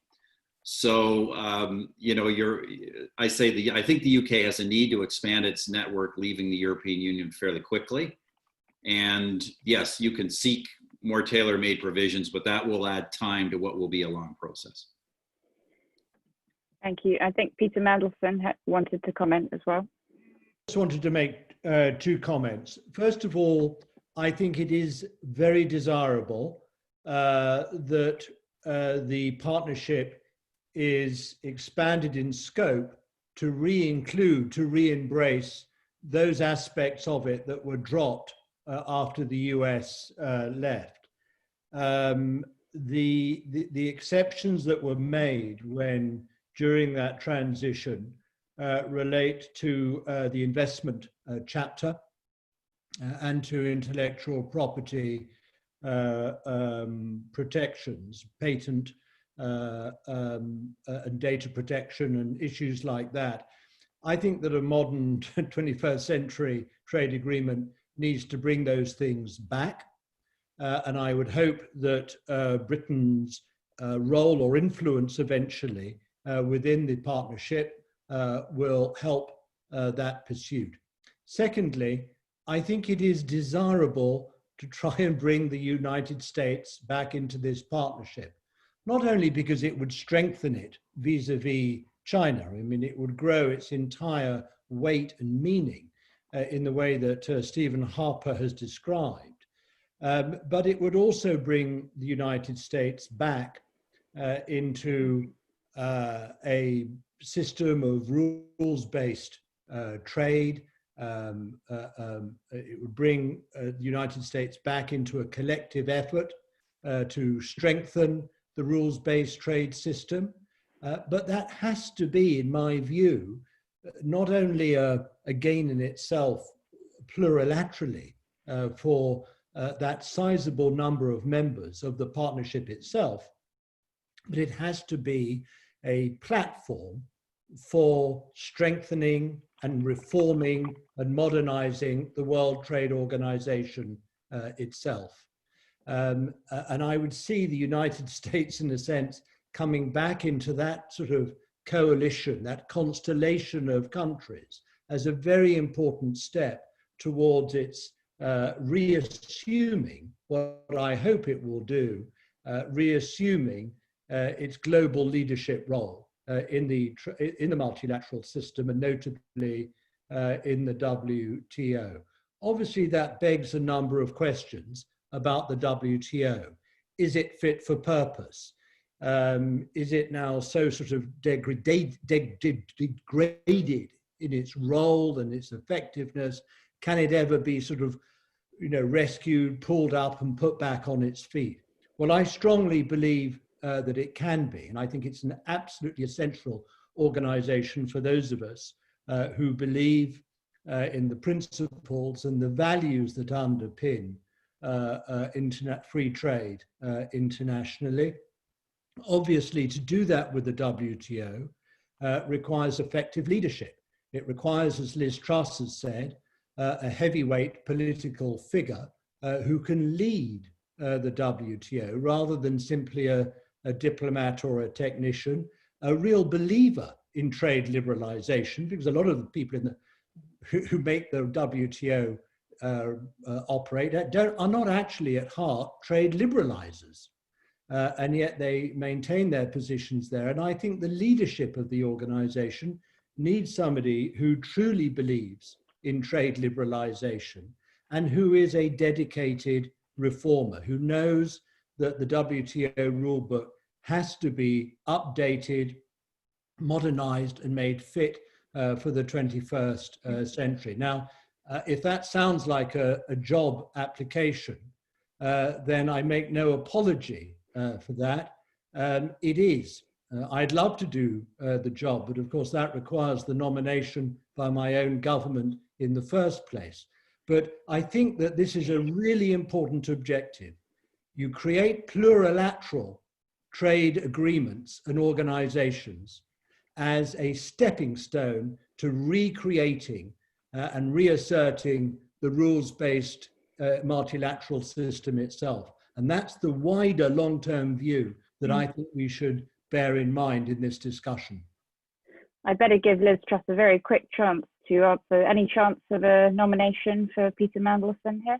So, I think the UK has a need to expand its network, leaving the European Union fairly quickly. And yes, you can seek more tailor-made provisions, but that will add time to what will be a long process. Thank you. I think Peter Mandelson wanted to comment as well. I just wanted to make 2 comments. First of all, I think it is very desirable that the partnership is expanded in scope to re-include, to re-embrace those aspects of it that were dropped after the US left. The exceptions that were made during that transition relate to the investment chapter and to intellectual property protections, patent and data protection and issues like that. I think that a modern 21st century trade agreement needs to bring those things back. And I would hope that Britain's role or influence eventually within the partnership will help that pursuit. Secondly, I think it is desirable to try and bring the United States back into this partnership, not only because it would strengthen it vis-a-vis China. I mean, it would grow its entire weight and meaning in the way that Stephen Harper has described. But it would also bring the United States back into a system of rules-based trade. It would bring the United States back into a collective effort to strengthen the rules-based trade system. But that has to be, in my view, not only a gain in itself plurilaterally for that sizable number of members of the partnership itself, but it has to be a platform for strengthening and reforming and modernizing the World Trade Organization itself. And I would see the United States, in a sense, coming back into that sort of coalition, that constellation of countries, as a very important step towards its reassuming, what I hope it will do, reassuming its global leadership role. in the multilateral system, and notably in the WTO. Obviously, that begs a number of questions about the WTO. Is it fit for purpose? Is it now so sort of degraded in its role and its effectiveness? Can it ever be sort of, rescued, pulled up and put back on its feet? Well, I strongly believe that it can be, and I think it's an absolutely essential organization for those of us who believe in the principles and the values that underpin free trade internationally. Obviously, to do that with the WTO requires effective leadership. It requires, as Liz Truss has said, a heavyweight political figure who can lead the WTO rather than simply a diplomat or a technician, a real believer in trade liberalization, because a lot of the people who make the WTO operate are not actually at heart trade liberalizers. And yet they maintain their positions there. And I think the leadership of the organization needs somebody who truly believes in trade liberalization and who is a dedicated reformer, who knows that the WTO rulebook has to be updated, modernized, and made fit for the 21st century. Now, if that sounds like a job application, then I make no apology for that. It is. I'd love to do the job, but of course that requires the nomination by my own government in the first place. But I think that this is a really important objective. You create plurilateral trade agreements and organizations as a stepping stone to recreating and reasserting the rules-based multilateral system itself. And that's the wider long-term view that I think we should bear in mind in this discussion. I better give Liz Truss a very quick chance to answer. Any chance of a nomination for Peter Mandelson here?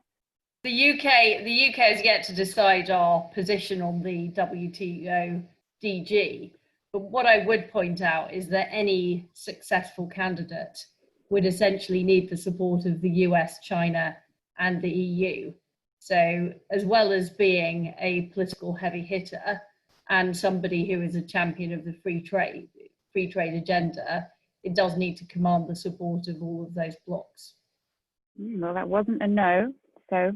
The UK has yet to decide our position on the WTO DG. But what I would point out is that any successful candidate would essentially need the support of the US, China, and the EU. So as well as being a political heavy hitter and somebody who is a champion of the free trade agenda, it does need to command the support of all of those blocs. Well, that wasn't a no, so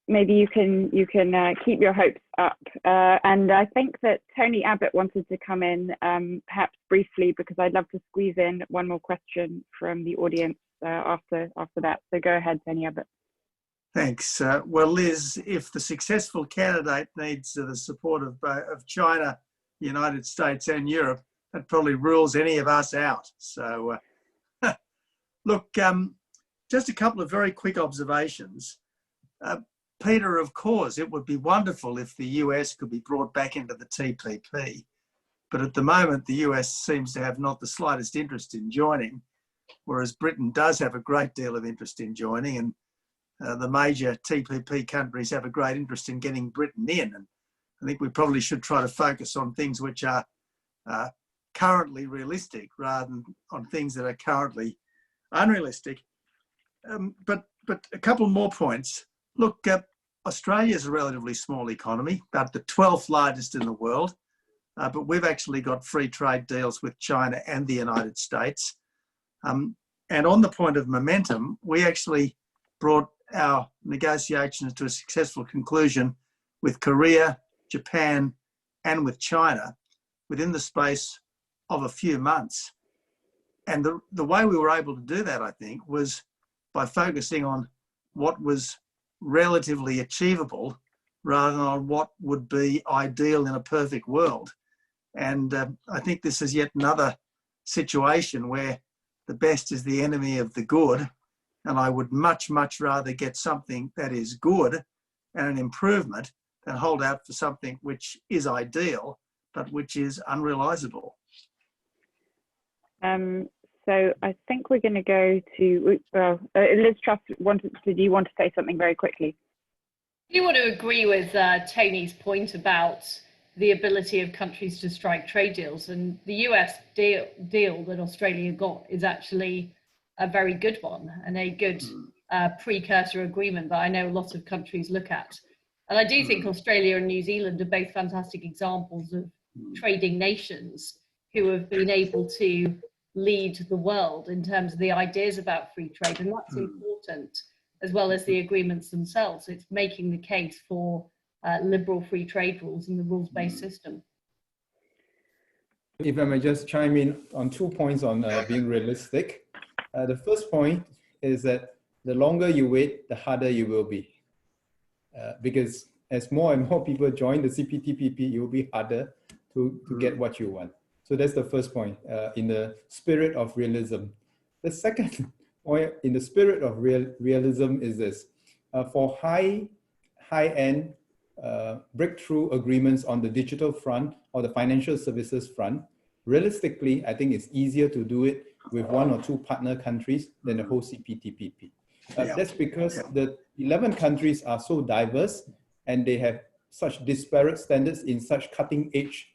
maybe you can keep your hopes up. And I think that Tony Abbott wanted to come in perhaps briefly, because I'd love to squeeze in one more question from the audience after that. So go ahead, Tony Abbott. Thanks. Well, Liz, if the successful candidate needs the support of China, the United States and Europe, that probably rules any of us out. So look, just a couple of very quick observations. Peter, of course, it would be wonderful if the US could be brought back into the TPP. But at the moment, the US seems to have not the slightest interest in joining, whereas Britain does have a great deal of interest in joining, and the major TPP countries have a great interest in getting Britain in. And I think we probably should try to focus on things which are currently realistic rather than on things that are currently unrealistic. But a couple more points. Look, Australia is a relatively small economy, about the 12th largest in the world, but we've actually got free trade deals with China and the United States. And on the point of momentum, we actually brought our negotiations to a successful conclusion with Korea, Japan, and with China within the space of a few months. And the way we were able to do that, I think, was by focusing on what was relatively achievable rather than on what would be ideal in a perfect world. And I think this is yet another situation where the best is the enemy of the good. And I would much, much rather get something that is good and an improvement than hold out for something which is ideal, but which is unrealisable. So I think we're going to go to, Liz Truss, did you want to say something very quickly? I do want to agree with Tony's point about the ability of countries to strike trade deals. And the US deal that Australia got is actually a very good one and a good precursor agreement that I know a lot of countries look at. And I do think Australia and New Zealand are both fantastic examples of trading nations who have been able to lead the world in terms of the ideas about free trade. And that's important, as well as the agreements themselves. It's making the case for liberal free trade rules and the rules-based system. If I may just chime in on 2 points on being realistic. The first point is that the longer you wait, the harder you will be. Because as more and more people join the CPTPP, it will be harder to get what you want. So that's the first point, in the spirit of realism. The second point, in the spirit of realism, is this. For high-end breakthrough agreements on the digital front or the financial services front, realistically, I think it's easier to do it with 1 or 2 partner countries than the whole CPTPP. That's because the 11 countries are so diverse and they have such disparate standards in such cutting-edge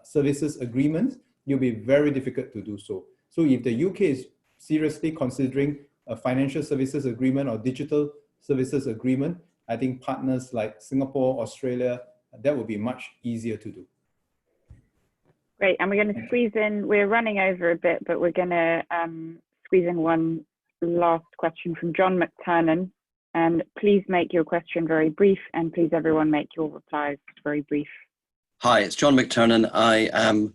services agreements. It'll be very difficult to do so. So if the UK is seriously considering a financial services agreement or digital services agreement, I think partners like Singapore, Australia, that would be much easier to do. Great, and we're going to squeeze in, we're running over a bit, but we're going to squeeze in one last question from John McTernan. And please make your question very brief, and please everyone make your replies very brief. Hi, it's John McTernan. I am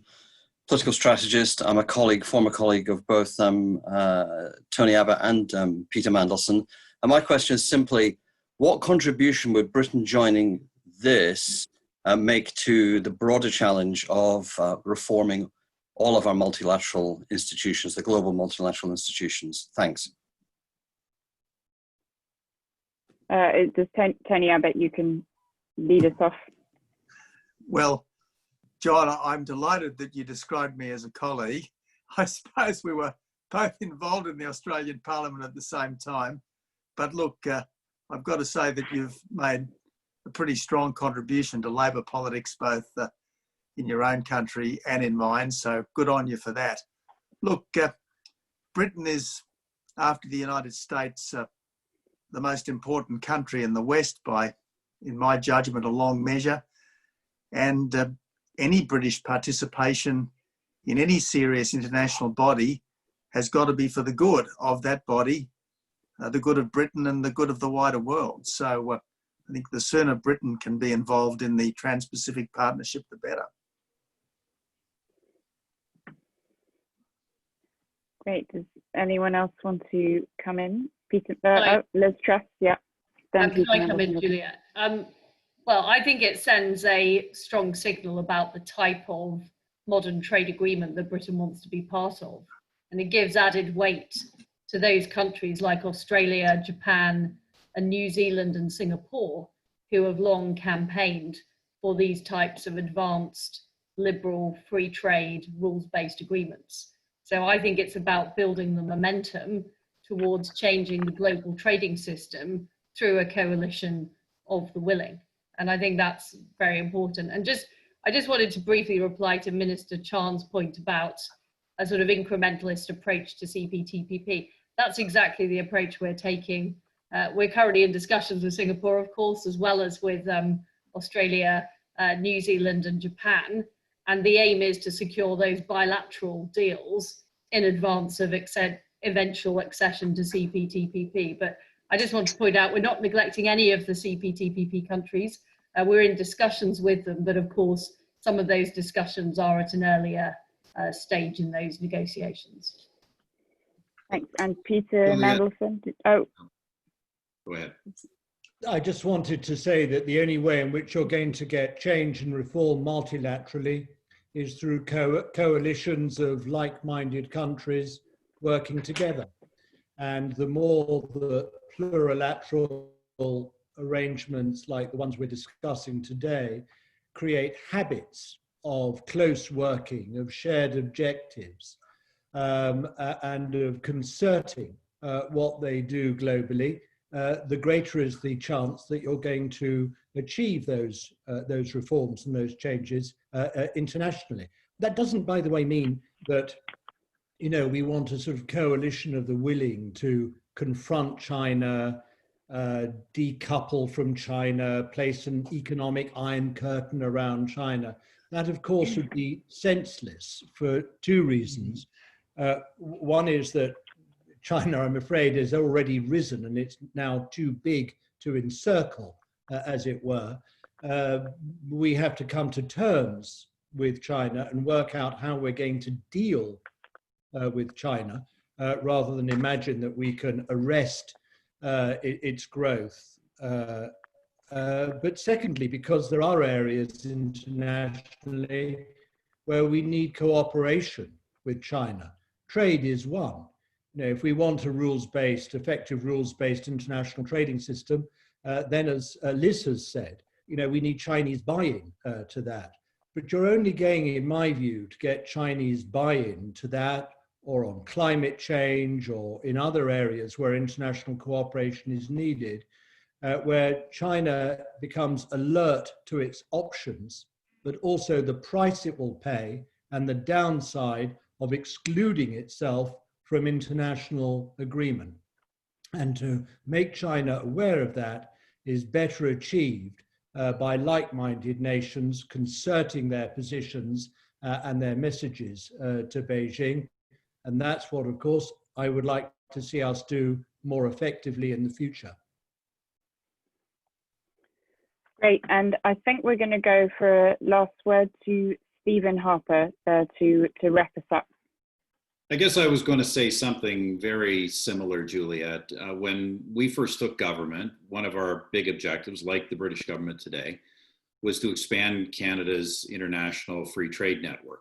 political strategist. I'm a colleague, former colleague of both Tony Abbott and Peter Mandelson. And my question is simply, what contribution would Britain joining this make to the broader challenge of reforming all of our multilateral institutions, the global multilateral institutions? Thanks. Does Tony Abbott, you can lead us off. Well, John, I'm delighted that you described me as a colleague. I suppose we were both involved in the Australian Parliament at the same time. But look, I've got to say that you've made a pretty strong contribution to Labor politics, both in your own country and in mine. So good on you for that. Look, Britain is, after the United States, the most important country in the West by, in my judgment, a long measure. And any British participation in any serious international body has got to be for the good of that body, the good of Britain and the good of the wider world. So I think the sooner Britain can be involved in the Trans-Pacific Partnership, the better. Great. Does anyone else want to come in? Peter, Liz Truss, yeah. Can I come in, Juliet? Well, I think it sends a strong signal about the type of modern trade agreement that Britain wants to be part of. And it gives added weight to those countries like Australia, Japan, and New Zealand and Singapore, who have long campaigned for these types of advanced, liberal, free trade, rules-based agreements. So I think it's about building the momentum towards changing the global trading system through a coalition of the willing. And I think that's very important. And I just wanted to briefly reply to Minister Chan's point about a sort of incrementalist approach to CPTPP. That's exactly the approach we're taking. We're currently in discussions with Singapore, of course, as well as with Australia, New Zealand and Japan. And the aim is to secure those bilateral deals in advance of eventual accession to CPTPP. But I just want to point out, we're not neglecting any of the CPTPP countries. We're in discussions with them, but of course, some of those discussions are at an earlier stage in those negotiations. Thanks. And Peter Mandelson. Oh. Go ahead. I just wanted to say that the only way in which you're going to get change and reform multilaterally is through coalitions of like-minded countries working together. And the more the plurilateral arrangements like the ones we're discussing today create habits of close working, of shared objectives, and of concerting what they do globally, the greater is the chance that you're going to achieve those reforms and those changes internationally. That doesn't, by the way, mean that, you know, we want a sort of coalition of the willing to confront China, decouple from China, place an economic iron curtain around China. That, of course, would be senseless for two reasons. One is that China, I'm afraid, has already risen and it's now too big to encircle, as it were. We have to come to terms with China and work out how we're going to deal with China, rather than imagine that we can arrest its growth. But secondly, because there are areas internationally where we need cooperation with China. Trade is one. You know, if we want a rules-based, effective rules-based international trading system, then as Liz has said, you know, we need Chinese buy-in to that. But you're only going, in my view, to get Chinese buy-in to that, or on climate change, or in other areas where international cooperation is needed, where China becomes alert to its options, but also the price it will pay and the downside of excluding itself from international agreement. And to make China aware of that is better achieved by like-minded nations concerting their positions and their messages to Beijing. And that's what, of course, I would like to see us do more effectively in the future. Great, and I think we're going to go for a last word to Stephen Harper to wrap us up. I guess I was going to say something very similar, Juliet. When we first took government, one of our big objectives, like the British government today, was to expand Canada's international free trade network.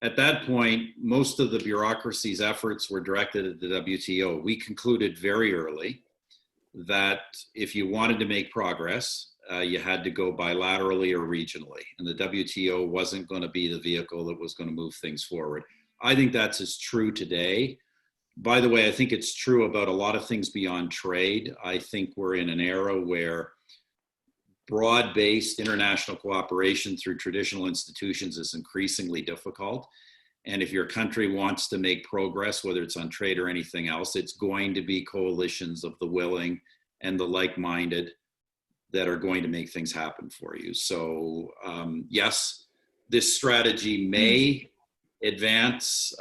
At that point, most of the bureaucracy's efforts were directed at the WTO. We concluded very early that if you wanted to make progress, you had to go bilaterally or regionally, and the WTO wasn't going to be the vehicle that was going to move things forward. I think that's as true today. By the way, I think it's true about a lot of things beyond trade. I think we're in an era where broad-based international cooperation through traditional institutions is increasingly difficult. And if your country wants to make progress, whether it's on trade or anything else, it's going to be coalitions of the willing and the like-minded that are going to make things happen for you. So yes, this strategy may advance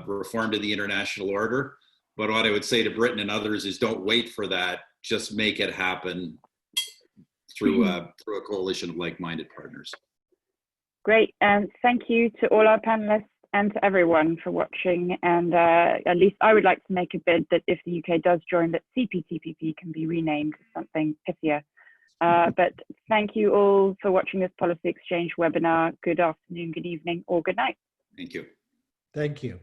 reform to the international order, but what I would say to Britain and others is don't wait for that, just make it happen through a coalition of like-minded partners. Great, and thank you to all our panelists and to everyone for watching. And at least I would like to make a bid that if the UK does join, that CPTPP can be renamed to something pithier. But thank you all for watching this Policy Exchange webinar. Good afternoon, good evening, or good night. Thank you. Thank you.